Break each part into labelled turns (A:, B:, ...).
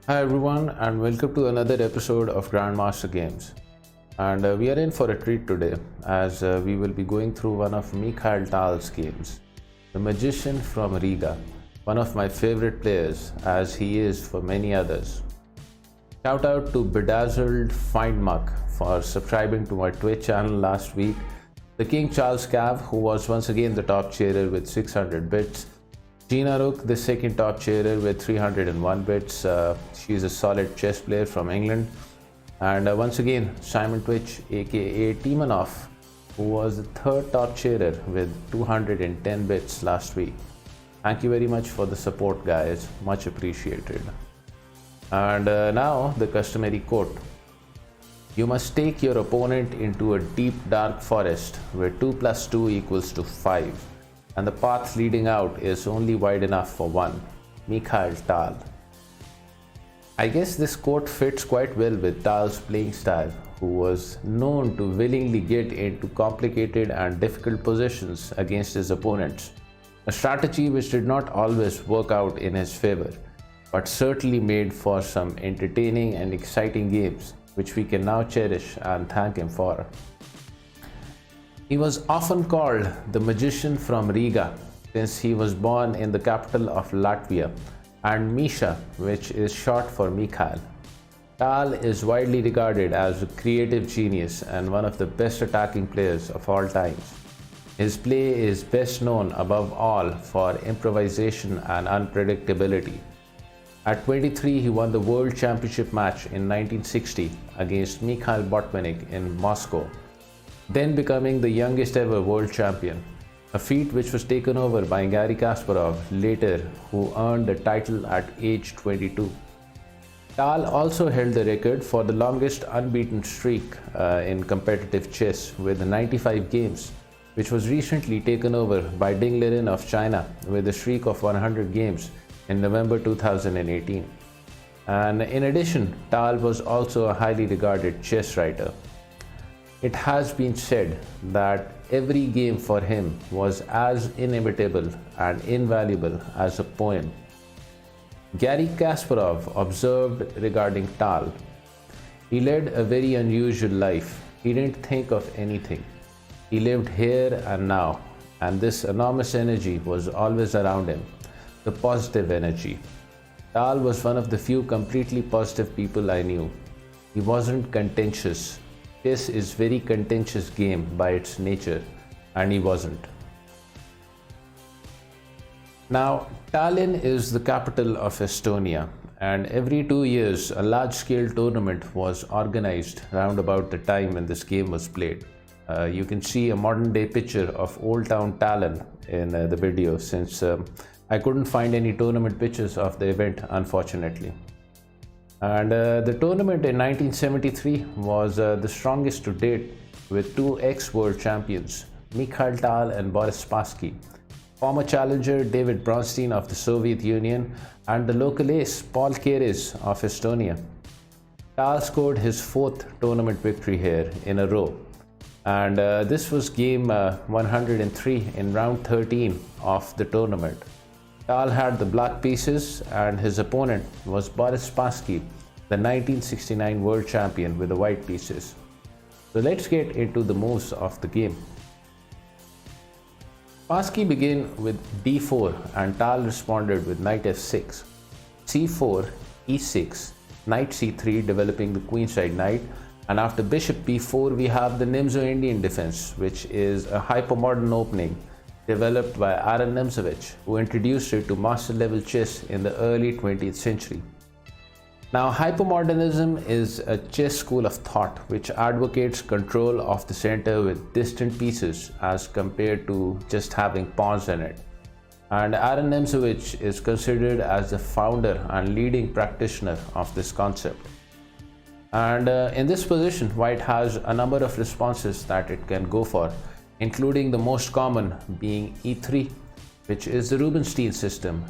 A: Hi everyone and welcome to another episode of Grandmaster Games. And we are in for a treat today as we will be going through one of Mikhail Tal's games, the Magician from Riga, one of my favorite players as he is for many others. Shout out to bedazzledfindmuck for subscribing to my Twitch channel last week, the thekingcharlescav who was once again the top cheerer with 600 bits, Gina Rook, the second top cheerer with 301 bits. She's a solid chess player from England. And once again, Simon Twitch, aka Timanov, who was the third top cheerer with 210 bits last week. Thank you very much for the support, guys. Much appreciated. And now the customary quote. You must take your opponent into a deep dark forest where 2 plus 2 equals to 5. And the path leading out is only wide enough for one. Mikhail Tal. I guess this quote fits quite well with Tal's playing style, who was known to willingly get into complicated and difficult positions against his opponents, a strategy which did not always work out in his favor, but certainly made for some entertaining and exciting games, which we can now cherish and thank him for. He was often called the Magician from Riga since he was born in the capital of Latvia, and Misha, which is short for Mikhail. Tal is widely regarded as a creative genius and one of the best attacking players of all times. His play is best known above all for improvisation and unpredictability. At 23, he won the World Championship match in 1960 against Mikhail Botvinnik in Moscow, then becoming the youngest ever world champion, a feat which was taken over by Garry Kasparov later, who earned the title at age 22. Tal also held the record for the longest unbeaten streak in competitive chess with 95 games, which was recently taken over by Ding Liren of China with a streak of 100 games in November 2018. And in addition, Tal was also a highly regarded chess writer. It has been said that every game for him was as inimitable and invaluable as a poem. Garry Kasparov observed regarding Tal, he led a very unusual life. He didn't think of anything. He lived here and now, and this enormous energy was always around him, the positive energy. Tal was one of the few completely positive people I knew. He wasn't contentious. Chess is very contentious game by its nature, and he wasn't. Now, Tallinn is the capital of Estonia, and every 2 years a large-scale tournament was organized round about the time when this game was played. You can see a modern-day picture of Old Town Tallinn in the video, since I couldn't find any tournament pictures of the event, unfortunately. And the tournament in 1973 was the strongest to date, with two ex-world champions, Mikhail Tal and Boris Spassky, former challenger David Bronstein of the Soviet Union, and the local ace Paul Keres of Estonia. Tal scored his fourth tournament victory here in a row, and this was game 103 in round 13 of the tournament. Tal had the black pieces and his opponent was Boris Spassky, the 1969 world champion, with the white pieces. So let's get into the moves of the game. Spassky began with d4 and Tal responded with knight f6, c4, e6, knight c3 developing the queenside knight, and after bishop b4 we have the Nimzo-Indian defense, which is a hypermodern opening developed by Aaron Nimzovich, who introduced it to master level chess in the early 20th century. Now, hypermodernism is a chess school of thought which advocates control of the center with distant pieces as compared to just having pawns in it. And Aaron Nimzovich is considered as the founder and leading practitioner of this concept. And in this position, White has a number of responses that it can go for, including the most common being e3, which is the Rubinstein system,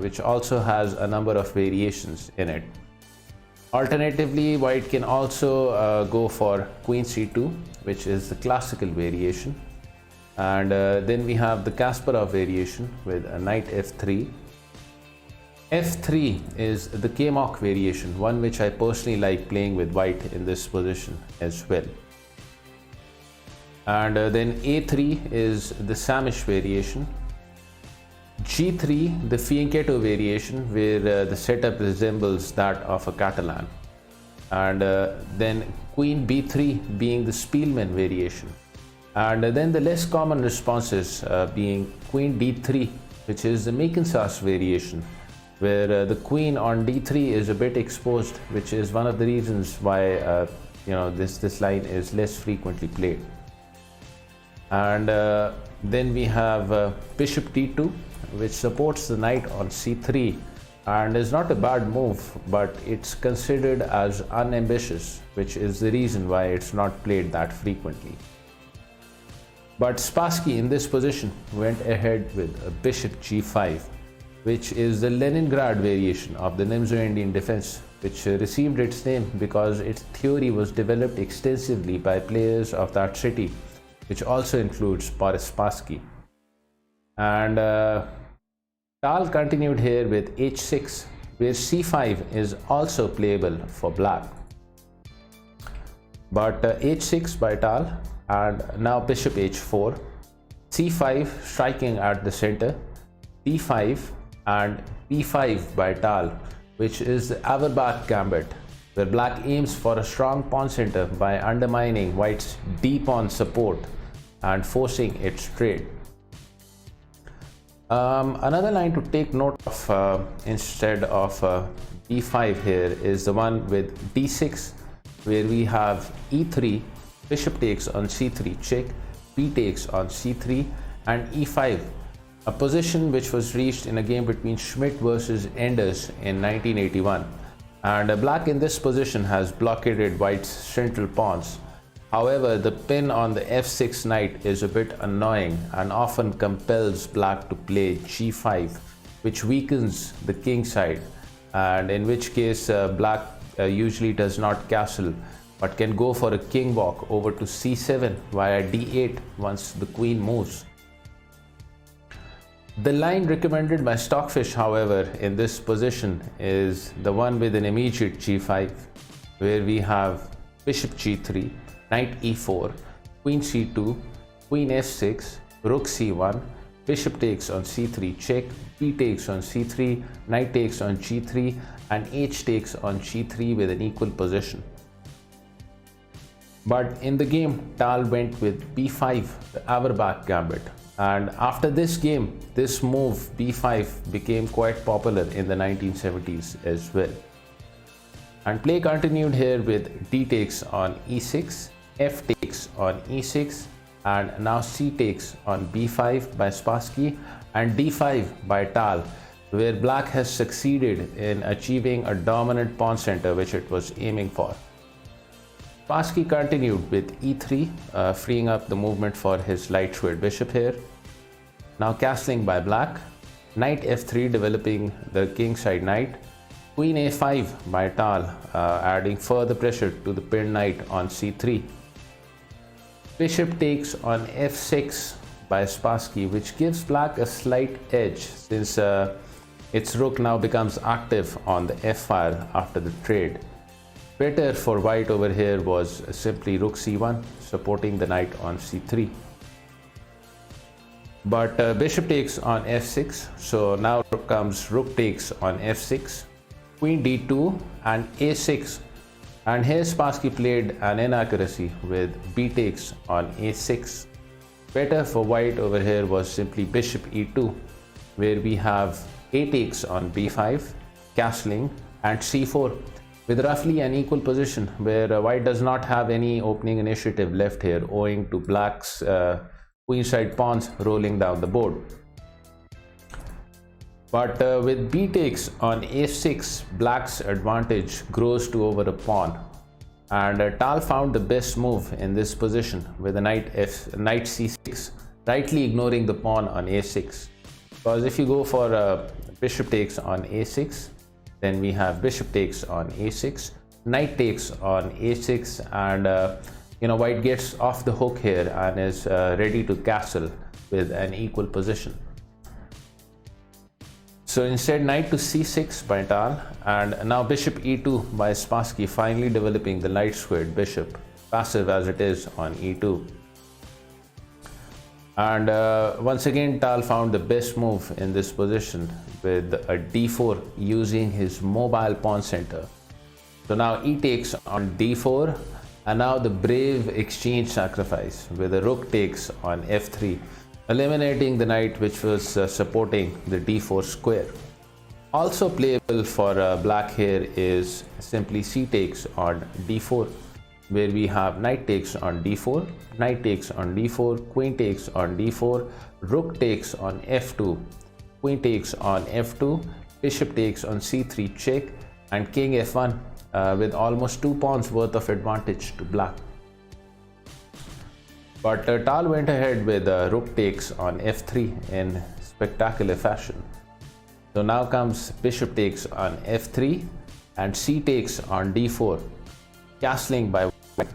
A: which also has a number of variations in it. Alternatively, White can also go for queen c2, which is the classical variation. And then we have the Kasparov variation with a knight f3, f3 is the Kmock variation, one which I personally like playing with white in this position as well. And then a3 is the Samish variation. g3, the Fianchetto variation, where the setup resembles that of a Catalan. And then queen b3 being the Spielmann variation. And then the less common responses being queen d3, which is the Mekensas variation, where the queen on d3 is a bit exposed, which is one of the reasons why this line is less frequently played. And then we have bishop d2, which supports the knight on c3 and is not a bad move, but it's considered as unambitious, which is the reason why it's not played that frequently. But Spassky in this position went ahead with a bishop g5, which is the Leningrad variation of the Nimzo-Indian defense, which received its name because its theory was developed extensively by players of that city, which also includes Boris Spassky. And Tal continued here with h6, where c5 is also playable for black. But h6 by Tal, and now bishop h4, c5 striking at the center, d5 and b5 by Tal, which is the Averbakh Gambit, where black aims for a strong pawn center by undermining white's d-pawn support and forcing its trade. Another line to take note of instead of b5 here is the one with d6, where we have e3, bishop takes on c3 check, b takes on c3, and e5, a position which was reached in a game between Schmidt versus Enders in 1981. And black in this position has blockaded white's central pawns. However, the pin on the f6 knight is a bit annoying and often compels black to play g5, which weakens the king side, and in which case black usually does not castle, but can go for a king walk over to c7 via d8 once the queen moves. The line recommended by Stockfish, however, in this position is the one with an immediate g5, where we have bishop g3, knight e4, queen c2, queen f6, rook c1, bishop takes on c3 check, b takes on c3, knight takes on g3, and h takes on g3 with an equal position. But in the game, Tal went with b5, the Averbakh Gambit. And after this game, this move b5 became quite popular in the 1970s as well. And play continued here with d takes on e6, f takes on e6, and now c takes on b5 by Spassky and d5 by Tal, where black has succeeded in achieving a dominant pawn center which it was aiming for. Spassky continued with e3, freeing up the movement for his light-squared bishop here. Now castling by black, knight f3 developing the kingside knight, queen a5 by Tal, adding further pressure to the pinned knight on c3. Bishop takes on f6 by Spassky, which gives black a slight edge since its rook now becomes active on the f-file after the trade. Better for white over here was simply rook c1, supporting the knight on c3. But bishop takes on f6, so now comes rook takes on f6, queen d2 and a6. And here Spassky played an inaccuracy with b takes on a6. Better for white over here was simply bishop e2, where we have a takes on b5, castling, and c4, with roughly an equal position where white does not have any opening initiative left here owing to black's queenside pawns rolling down the board. But with b takes on a6, black's advantage grows to over a pawn, and Tal found the best move in this position with a knight c6, rightly ignoring the pawn on a6. Because if you go for bishop takes on a6, then we have bishop takes on a6, knight takes on a6, and white gets off the hook here and is ready to castle with an equal position. So instead, knight to c6 by Tal, and now bishop e2 by Spassky, finally developing the light squared bishop, passive as it is on e2. And once again, Tal found the best move in this position with a d4 using his mobile pawn center. So now e takes on d4, and now the brave exchange sacrifice with a rook takes on f3, eliminating the knight which was supporting the d4 square. Also playable for black here is simply c takes on d4, where we have knight takes on d4, knight takes on d4, queen takes on d4, rook takes on f2, queen takes on f2, bishop takes on c3 check, and king f1 with almost 2 pawns worth of advantage to black. But Tal went ahead with rook takes on f3 in spectacular fashion. So now comes bishop takes on f3 and c takes on d4, castling by white.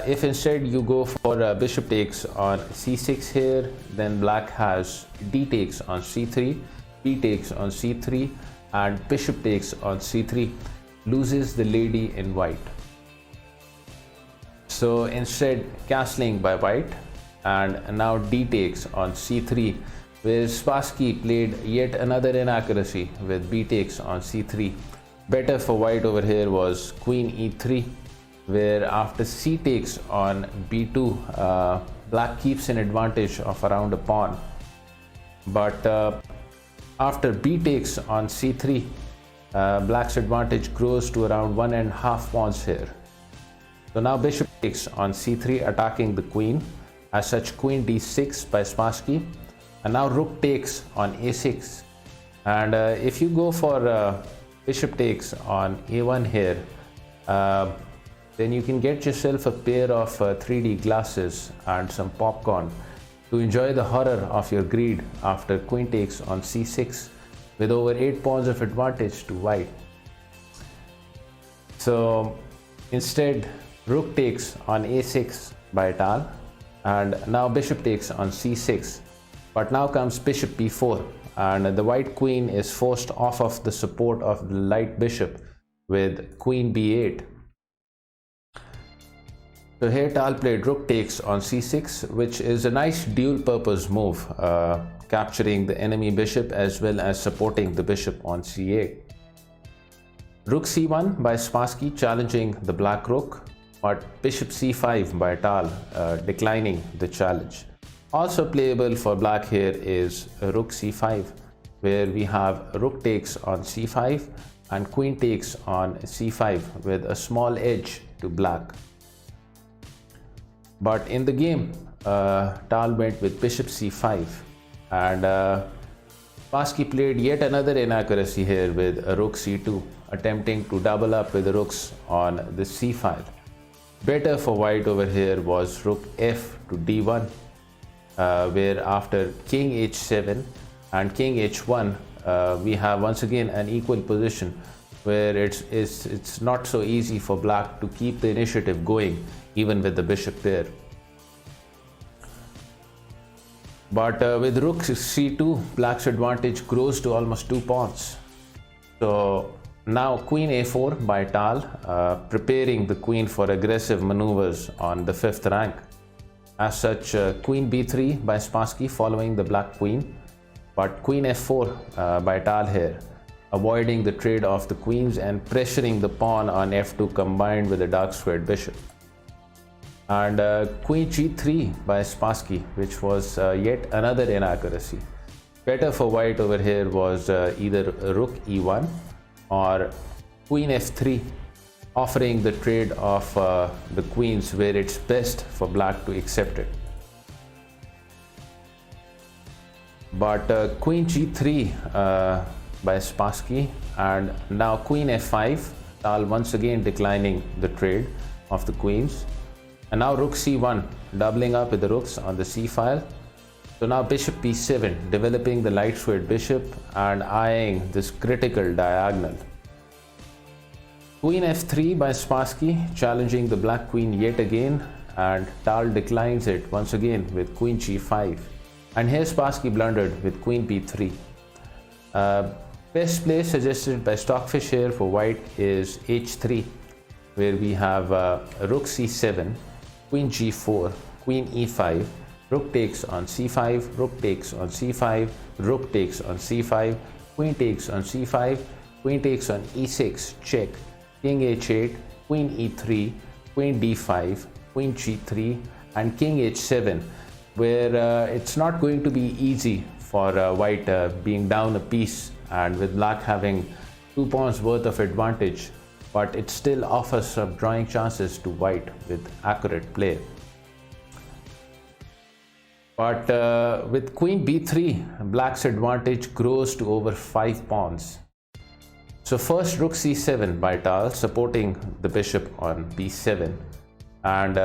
A: If instead you go for bishop takes on c6 here, then black has d takes on c3, b takes on c3, and bishop takes on c3, loses the lady in white. So instead, castling by white, and now d takes on c3, where Spassky played yet another inaccuracy with b takes on c3. Better for white over here was queen e3, where after c takes on b2, black keeps an advantage of around a pawn. But after b takes on c3, black's advantage grows to around 1.5 pawns here. So now bishop takes on c3, attacking the queen. As such, queen d6 by Spassky, and now rook takes on a6. And if you go for bishop takes on a1 here, then you can get yourself a pair of 3D glasses and some popcorn to enjoy the horror of your greed after queen takes on c6 with over 8 pawns of advantage to white. So instead, rook takes on a6 by Tal, and now bishop takes on c6. But now comes bishop b4, and the white queen is forced off of the support of the light bishop with queen b8. So here Tal played rook takes on c6, which is a nice dual purpose move, capturing the enemy bishop as well as supporting the bishop on c8. Rook c1 by Spassky, challenging the black rook, but bishop c5 by Tal, declining the challenge. Also playable for black here is rook c5, where we have rook takes on c5 and queen takes on c5 with a small edge to black. But in the game, Tal went with bishop c5, and Spassky played yet another inaccuracy here with rook c2, attempting to double up with the rooks on the c file. Better for white over here was rook f to d1, where after king h7 and king h1, we have once again an equal position where it's not so easy for black to keep the initiative going even with the bishop there. But with rook c2, black's advantage grows to almost 2 pawns. So now queen a4 by Tal, preparing the queen for aggressive maneuvers on the 5th rank. As such, queen b3 by Spassky, following the black queen, but queen f4 by Tal here, avoiding the trade of the queens and pressuring the pawn on f2 combined with the dark squared bishop. And queen g3 by Spassky, which was yet another inaccuracy. Better for white over here was either rook e1 or queen f3, offering the trade of the queens where it's best for black to accept it. But queen g3 by Spassky, and now queen f5, Tal once again declining the trade of the queens. And now rook c1, doubling up with the rooks on the c file. So now bishop b7, developing the light squared bishop and eyeing this critical diagonal. Queen f3 by Spassky, challenging the black queen yet again, and Tal declines it once again with queen g5. And here Spassky blundered with queen b3. Best play suggested by Stockfish here for white is h3, where we have rook c7, queen g4, queen e5, rook takes on c5, rook takes on c5, rook takes on c5, queen takes on c5, queen takes on e6, check, king h8, queen e3, queen d5, queen g3, and king h7, where it's not going to be easy for white being down a piece and with black having 2 pawns worth of advantage, but it still offers some drawing chances to white with accurate play. But with queen b3, black's advantage grows to over 5 pawns. So first rook c7 by Tal, supporting the bishop on b7, and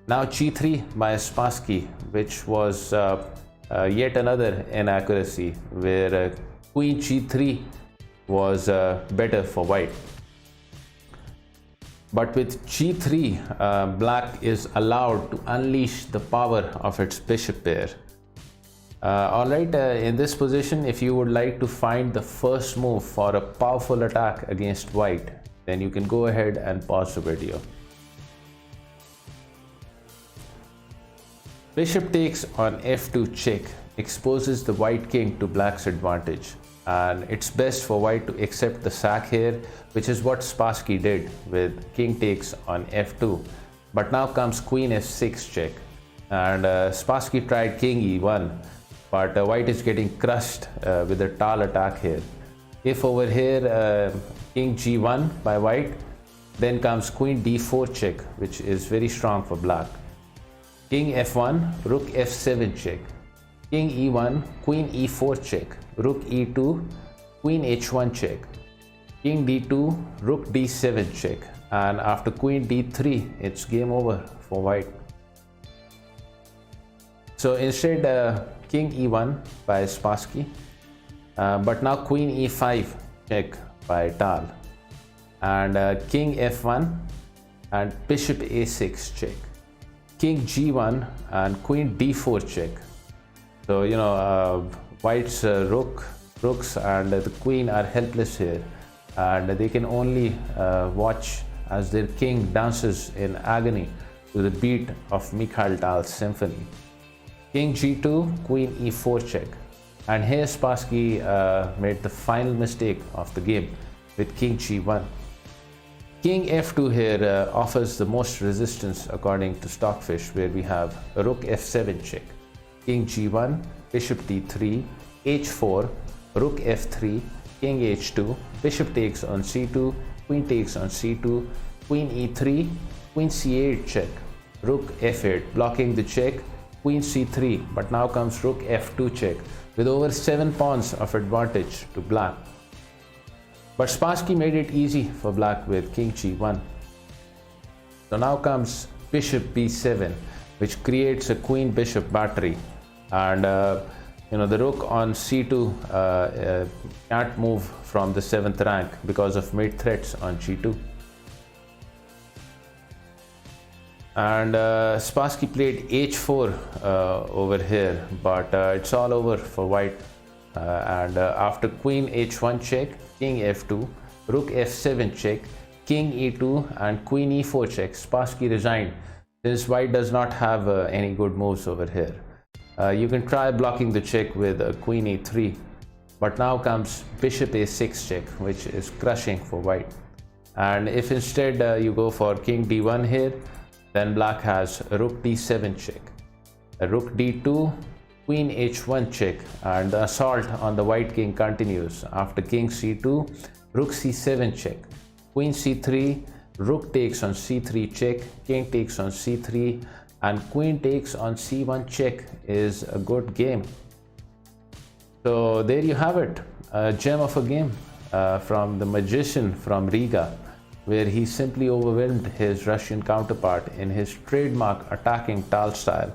A: now g3 by Spassky, which was yet another inaccuracy where queen g3 was better for white. But with g3, black is allowed to unleash the power of its bishop pair. Alright, in this position, if you would like to find the first move for a powerful attack against white, then you can go ahead and pause the video. Bishop takes on f2 check exposes the white king to black's advantage, and it's best for white to accept the sack here, which is what Spassky did with king takes on f2. But now comes queen f6 check, and Spassky tried king e1, but white is getting crushed with a Tal attack here. If over here king g1 by white, then comes queen d4 check, which is very strong for black. King f1, rook f7 check, king e1, queen e4 check, rook e2, queen h1 check, king d2, rook d7 check, and after queen d3, it's game over for white. So instead king e1 by Spassky, but now queen e5 check by Tal, and king f1 and bishop a6 check, king g1 and queen d4 check. So white's rooks and the queen are helpless here, and they can only watch as their king dances in agony to the beat of Mikhail Tal's Symphony. King g2, queen e4 check, and here Spassky made the final mistake of the game with king g1. King f2 here offers the most resistance according to Stockfish, where we have a rook f7 check, king g1, bishop d3, h4, rook f3, king h2, bishop takes on c2, queen takes on c2, queen e3, queen c8 check, rook f8 blocking the check, queen c3, but now comes rook f2 check with over 7 pawns of advantage to black. But Spassky made it easy for black with king g1. So now comes bishop b7, which creates a queen bishop battery, and the rook on c2 can't move from the 7th rank because of mate threats on g2. And Spassky played h4 over here, but it's all over for white. And after queen h1 check, king f2, rook f7 check, king e2 and queen e4 check, Spassky resigned since white does not have any good moves over here. You can try blocking the check with queen e3, but now comes bishop a6 check, which is crushing for white. And if instead you go for king d1 here, then black has a rook d7 check, a rook d2, queen h1 check, and the assault on the white king continues. After king c2, rook c7 check, queen c3, rook takes on c3 check, king takes on c3, and queen takes on c1 check is a good game. So there you have it, a gem of a game from the magician from Riga, where he simply overwhelmed his Russian counterpart in his trademark attacking Tal style.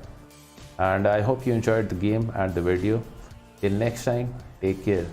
A: And I hope you enjoyed the game and the video. Till next time, take care.